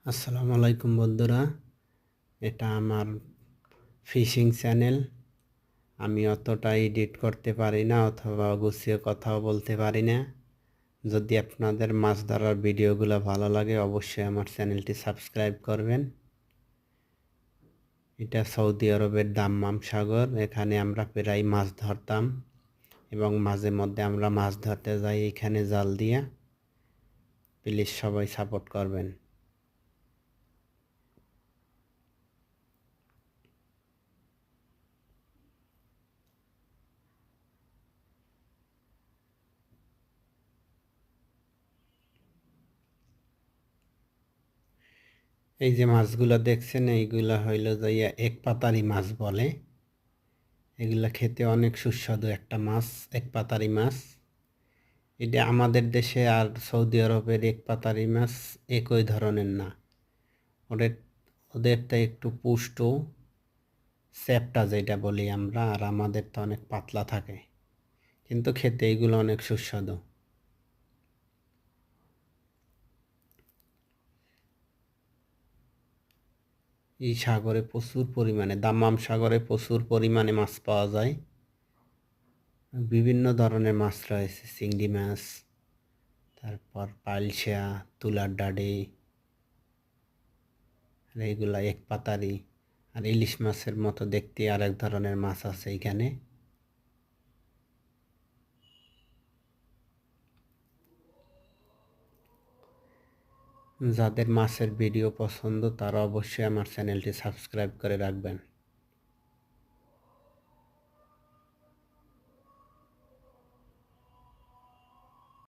আসসালামু আলাইকুম বন্ধুরা, এটা আমার ফিশিং চ্যানেল। আমি অতটা এডিট করতে পারি না অথবা গুছিয়ে কথাও বলতে পারি না। যদি আপনাদের মাছ ধরার ভিডিওগুলো ভালো লাগে অবশ্যই আমার চ্যানেলটি সাবস্ক্রাইব করবেন। এটা সৌদি আরবের দাম্মাম সাগর। এখানে আমরা প্রায় মাছ ধরতাম এবং মাঝে মধ্যে আমরা মাছ ধরতে যাই এখানে জাল দিয়ে। প্লিজ সবাই সাপোর্ট করবেন। এই যে মাছগুলো দেখছেন এইগুলা হইল যাইয়া এক পাতারি মাছ বলে। এগুলা খেতে অনেক সুস্বাদু একটা মাছ, এক পাতারি মাছ। এটা আমাদের দেশে আর সৌদি আরবের এক পাতারি মাছ একই ধরনের না। ওদের ওদেরটা একটু পুষ্ট চ্যাপ্টা যেটা বলি আমরা, আর আমাদেরটা অনেক পাতলা থাকে, কিন্তু খেতে এগুলো অনেক সুস্বাদু। এই সাগরে প্রচুর পরিমাণে, দাম্মাম সাগরে প্রচুর পরিমাণে মাছ পাওয়া যায়। বিভিন্ন ধরনের মাছ রয়েছে, চিংড়ি মাছ, তারপর পালসা, তুলার ডাডি, আর এইগুলা এক পাতারি। আর ইলিশ মাছের মতো দেখতে আরেক ধরনের মাছ আছে এখানে। যাদের মাছের ভিডিও পছন্দ তারা অবশ্যই আমার চ্যানেলটি সাবস্ক্রাইব করে রাখবেন।